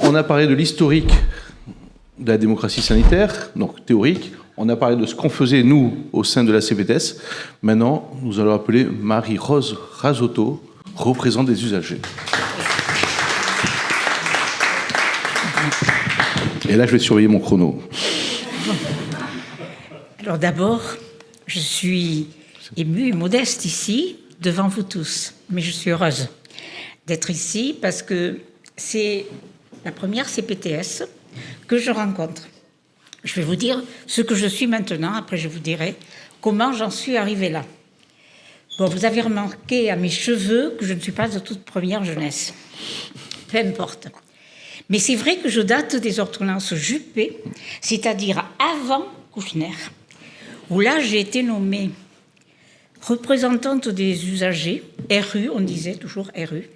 on a parlé de l'historique de la démocratie sanitaire, donc théorique. On a parlé de ce qu'on faisait, nous, au sein de la CPTS. Maintenant, nous allons appeler Marie-Rose Razotto, représentante des usagers. Et là, je vais surveiller mon chrono. Alors d'abord, je suis émue et modeste ici, devant vous tous. Mais je suis heureuse d'être ici parce que c'est la première CPTS que je rencontre. Je vais vous dire ce que je suis maintenant, après je vous dirai comment j'en suis arrivée là. Bon, vous avez remarqué à mes cheveux que je ne suis pas de toute première jeunesse. Peu importe. Mais c'est vrai que je date des ordonnances Juppé, c'est-à-dire avant Kouchner, où là j'ai été nommée représentante des usagers, RU, on disait toujours RU,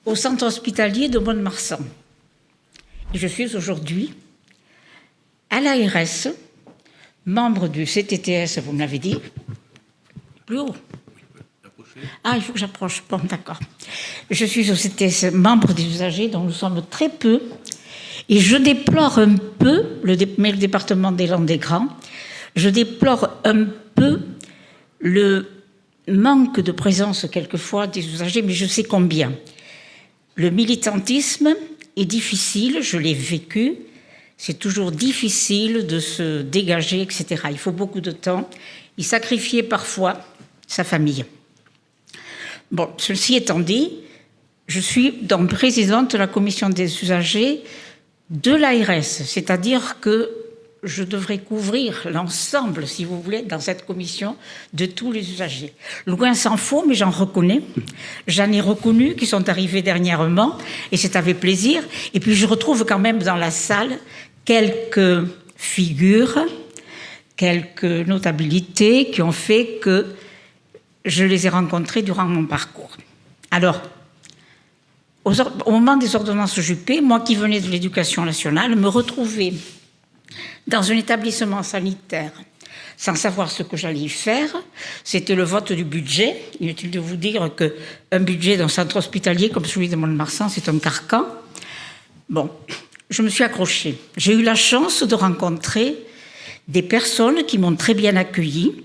au centre hospitalier de Mont-de-Marsan. Et je suis aujourd'hui à l'ARS, membre du CTTS, vous me l'avez dit, plus haut. Ah, il faut que j'approche. Bon, d'accord. Je suis au CTS, membre des usagers, dont nous sommes très peu. Et je déplore un peu, mais le département des Landes-des-Grands, je déplore un peu le manque de présence quelquefois des usagers, mais je sais combien. Le militantisme est difficile, je l'ai vécu. C'est toujours difficile de se dégager, etc. Il faut beaucoup de temps. Il sacrifiait parfois sa famille. Bon, ceci étant dit, je suis donc présidente de la commission des usagers de l'ARS, c'est-à-dire que je devrais couvrir l'ensemble, si vous voulez, dans cette commission, de tous les usagers. Loin s'en faut, mais j'en reconnais. J'en ai reconnu qui sont arrivés dernièrement, et c'est avec plaisir. Et puis je retrouve quand même dans la salle quelques figures, quelques notabilités qui ont fait que je les ai rencontrés durant mon parcours. Alors, au moment des ordonnances Juppé, moi qui venais de l'éducation nationale, me retrouver dans un établissement sanitaire sans savoir ce que j'allais y faire, c'était le vote du budget. Inutile de vous dire qu'un budget d'un centre hospitalier comme celui de Mont-de-Marsan, c'est un carcan. Bon, je me suis accrochée. J'ai eu la chance de rencontrer des personnes qui m'ont très bien accueillie,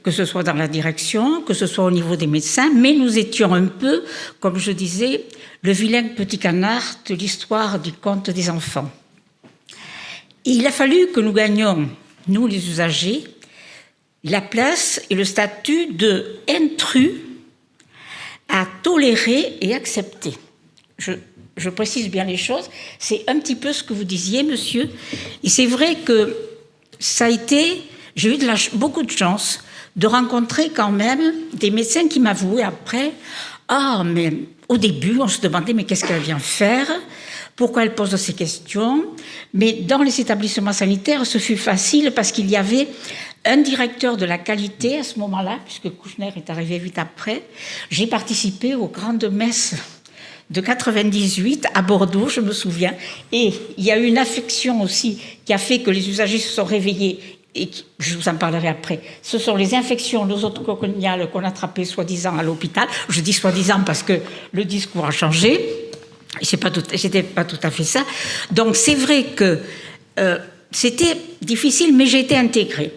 que ce soit dans la direction, que ce soit au niveau des médecins, mais nous étions un peu, comme je disais, le vilain petit canard de l'histoire du conte des enfants. Et il a fallu que nous gagnions, nous les usagers, la place et le statut d'intrus à tolérer et accepter. Je précise bien les choses, c'est un petit peu ce que vous disiez, monsieur, et c'est vrai que ça a été, j'ai eu beaucoup de chance de rencontrer quand même des médecins qui m'avouaient après, mais au début, on se demandait, mais qu'est-ce qu'elle vient faire ? Pourquoi elle pose ces questions ? Mais dans les établissements sanitaires, ce fut facile parce qu'il y avait un directeur de la qualité à ce moment-là, puisque Kouchner est arrivé vite après. J'ai participé aux grandes messes de 98 à Bordeaux, je me souviens. Et il y a eu une affection aussi qui a fait que les usagers se sont réveillés. Et je vous en parlerai après. Ce sont les infections nosocomiales qu'on attrapait soi-disant à l'hôpital. Je dis soi-disant parce que le discours a changé. C'était pas tout à fait ça. Donc c'est vrai que c'était difficile, mais j'ai été intégrée.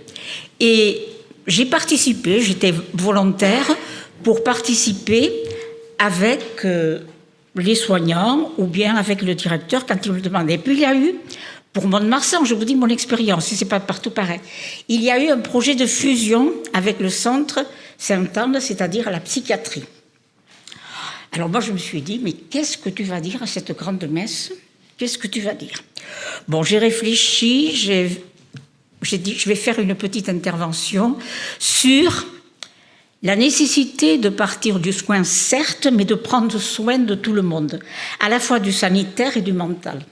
Et j'ai participé, j'étais volontaire pour participer avec les soignants ou bien avec le directeur quand il me demandait. Et puis il y a eu, pour Mont-de-Marsan, je vous dis mon expérience, si c'est pas partout pareil, il y a eu un projet de fusion avec le centre Sainte-Anne, c'est-à-dire la psychiatrie. Alors moi, je me suis dit, mais qu'est-ce que tu vas dire à cette grande messe ? Qu'est-ce que tu vas dire ? Bon, j'ai réfléchi, j'ai dit, je vais faire une petite intervention sur la nécessité de partir du soin, certes, mais de prendre soin de tout le monde, à la fois du sanitaire et du mental.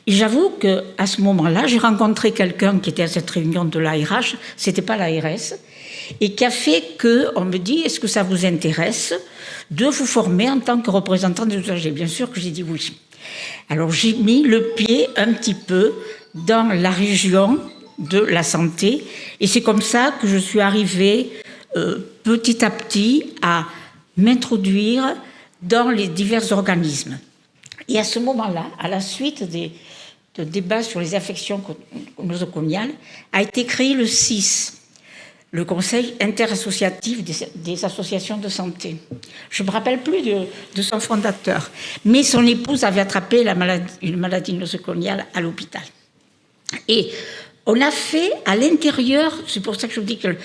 Et j'avoue qu'à ce moment-là, j'ai rencontré quelqu'un qui était à cette réunion de l'ARH, c'était pas l'ARS, et qui a fait qu'on me dit, est-ce que ça vous intéresse de vous former en tant que représentant des usagers ? Bien sûr que j'ai dit oui. Alors j'ai mis le pied un petit peu dans la région de la santé, et c'est comme ça que je suis arrivée petit à petit à m'introduire dans les divers organismes. Et à ce moment-là, à la suite de débats sur les affections nosocomiales, a été créé le CIS, le Conseil interassociatif des associations de santé. Je ne me rappelle plus de son fondateur, mais son épouse avait attrapé une maladie nosocomiale à l'hôpital. Et on a fait à l'intérieur, c'est pour ça que je vous dis que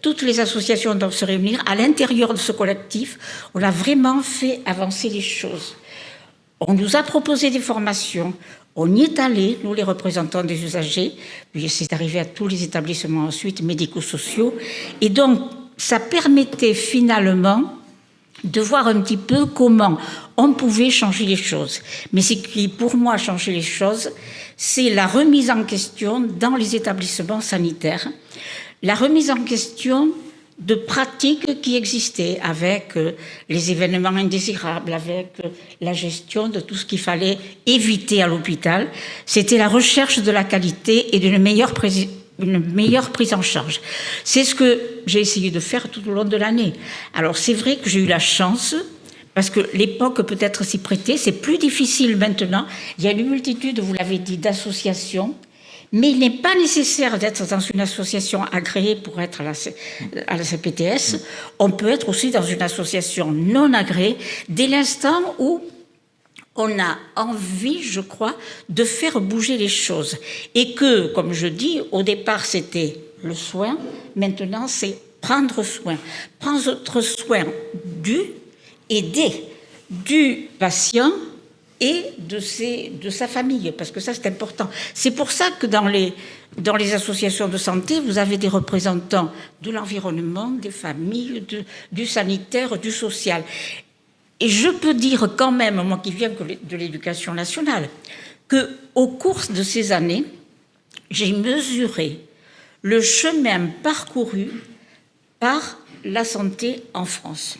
toutes les associations doivent se réunir, à l'intérieur de ce collectif, on a vraiment fait avancer les choses. On nous a proposé des formations, on y est allé, nous les représentants des usagers, puis c'est arrivé à tous les établissements ensuite médico-sociaux, et donc ça permettait finalement de voir un petit peu comment on pouvait changer les choses. Mais ce qui, pour moi, a changé les choses, c'est la remise en question dans les établissements sanitaires, la remise en question de pratiques qui existaient avec les événements indésirables, avec la gestion de tout ce qu'il fallait éviter à l'hôpital. C'était la recherche de la qualité et d'une meilleure prise en charge. C'est ce que j'ai essayé de faire tout au long de l'année. Alors c'est vrai que j'ai eu la chance, parce que l'époque peut-être s'y prêtait, c'est plus difficile maintenant. Il y a une multitude, vous l'avez dit, d'associations, mais il n'est pas nécessaire d'être dans une association agréée pour être à la CPTS. On peut être aussi dans une association non agréée dès l'instant où on a envie, je crois, de faire bouger les choses. Et que, comme je dis, au départ, c'était le soin. Maintenant, c'est prendre soin. Prendre soin du patient et de sa famille, parce que ça, c'est important. C'est pour ça que dans les associations de santé, vous avez des représentants de l'environnement, des familles, du sanitaire, du social. Et je peux dire quand même, moi qui viens de l'éducation nationale, qu'au cours de ces années, j'ai mesuré le chemin parcouru par la santé en France.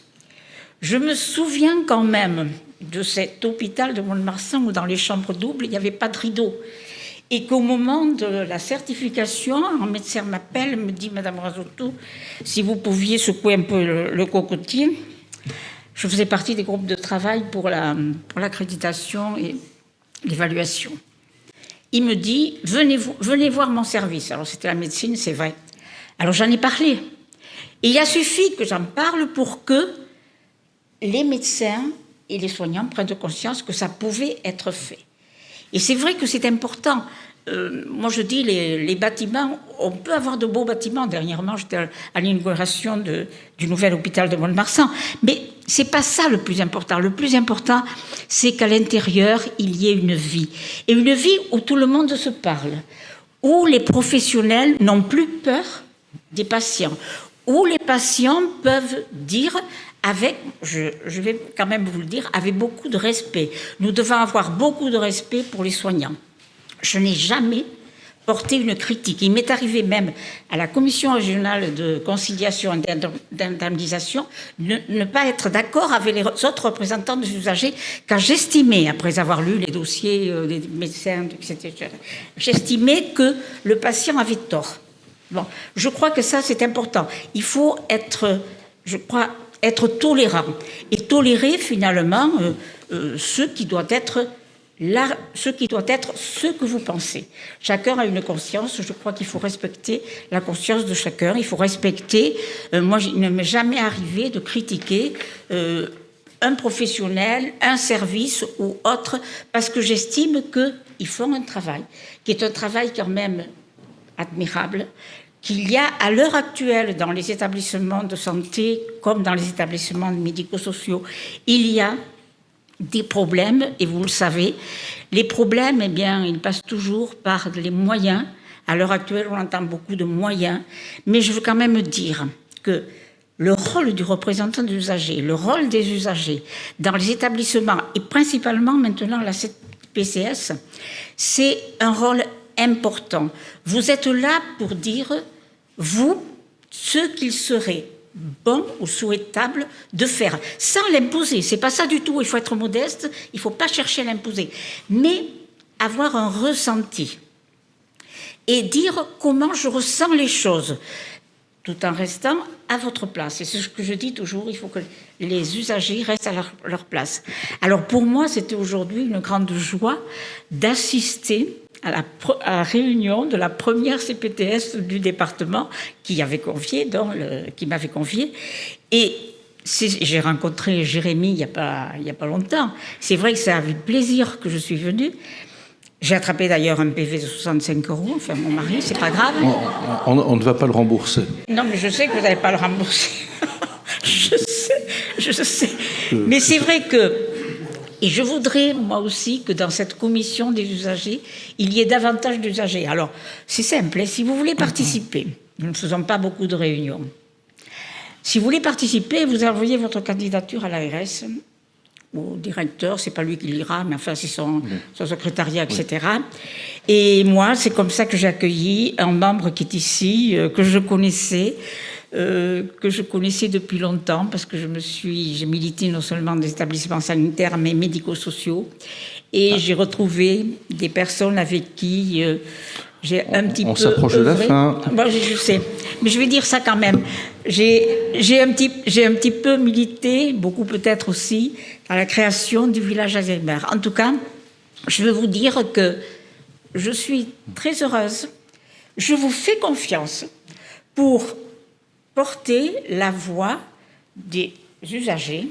Je me souviens quand même de cet hôpital de Mont-de-Marsan où dans les chambres doubles, il n'y avait pas de rideau. Et qu'au moment de la certification, un médecin m'appelle, me dit « Madame Razotto, si vous pouviez secouer un peu le cocotier ». Je faisais partie des groupes de travail pour l'accréditation et l'évaluation. Il me dit « Venez voir mon service ». Alors c'était la médecine, c'est vrai. Alors j'en ai parlé. Et il a suffi que j'en parle pour que les médecins et les soignants prennent conscience que ça pouvait être fait. Et c'est vrai que c'est important. Moi, je dis, les bâtiments, on peut avoir de beaux bâtiments. Dernièrement, j'étais à l'inauguration du nouvel hôpital de Mont-de-Marsan. Mais c'est pas ça le plus important. Le plus important, c'est qu'à l'intérieur, il y ait une vie. Et une vie où tout le monde se parle, où les professionnels n'ont plus peur des patients, où les patients peuvent dire avec, je vais quand même vous le dire, avec beaucoup de respect. Nous devons avoir beaucoup de respect pour les soignants. Je n'ai jamais porté une critique. Il m'est arrivé même à la commission régionale de conciliation et d'indemnisation de ne pas être d'accord avec les autres représentants des usagers, car j'estimais, après avoir lu les dossiers des médecins, etc., j'estimais que le patient avait tort. Bon, je crois que ça, c'est important. Il faut être, je crois, être tolérant et tolérer finalement ce qui doit être ce que vous pensez. Chacun a une conscience. Je crois qu'il faut respecter la conscience de chacun. Il faut respecter. Moi, il ne m'est jamais arrivé de critiquer un professionnel, un service ou autre, parce que j'estime qu'ils font un travail qui est un travail quand même admirable, qu'il y a à l'heure actuelle dans les établissements de santé comme dans les établissements médico-sociaux, il y a des problèmes, et vous le savez, les problèmes, eh bien, ils passent toujours par les moyens. À l'heure actuelle, on entend beaucoup de moyens, mais je veux quand même dire que le rôle du représentant des usagers, le rôle des usagers dans les établissements, et principalement maintenant la CPCS, c'est un rôle important. Vous êtes là pour dire, vous, ce qu'il serait bon ou souhaitable de faire, sans l'imposer. C'est pas ça du tout, il faut être modeste, il faut pas chercher à l'imposer, mais avoir un ressenti et dire comment je ressens les choses. tout en restant à votre place. Et c'est ce que je dis toujours, il faut que les usagers restent à leur place. Alors pour moi, c'était aujourd'hui une grande joie d'assister à la réunion de la première CPTS du département qui m'avait confié. Et j'ai rencontré Jérémy il y a pas longtemps. C'est vrai que c'est avec plaisir que je suis venue. J'ai attrapé d'ailleurs un PV de 65 €, enfin mon mari, c'est pas grave. On ne va pas le rembourser. Non, mais je sais que vous n'allez pas le rembourser. je sais. Mais c'est vrai que, et je voudrais moi aussi que dans cette commission des usagers, il y ait davantage d'usagers. Alors, c'est simple, si vous voulez participer, nous ne faisons pas beaucoup de réunions. Si vous voulez participer, vous envoyez votre candidature à l'ARS, au directeur, c'est pas lui qui l'ira, mais enfin c'est son secrétariat, etc. Et moi, c'est comme ça que j'ai accueilli un membre qui est ici, que je connaissais depuis longtemps, parce que j'ai milité non seulement dans des établissements sanitaires, mais médico-sociaux. Et j'ai retrouvé des personnes avec qui j'ai un petit peu... On s'approche de la fin. Bon, je sais, mais je vais dire ça quand même. J'ai un petit peu milité, beaucoup peut-être aussi, à la création du village Alzheimer. En tout cas, je veux vous dire que je suis très heureuse. Je vous fais confiance pour porter la voix des usagers,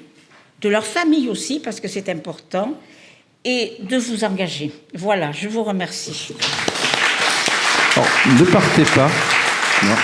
de leur famille aussi, parce que c'est important, et de vous engager. Voilà, je vous remercie. Alors, ne partez pas. Non.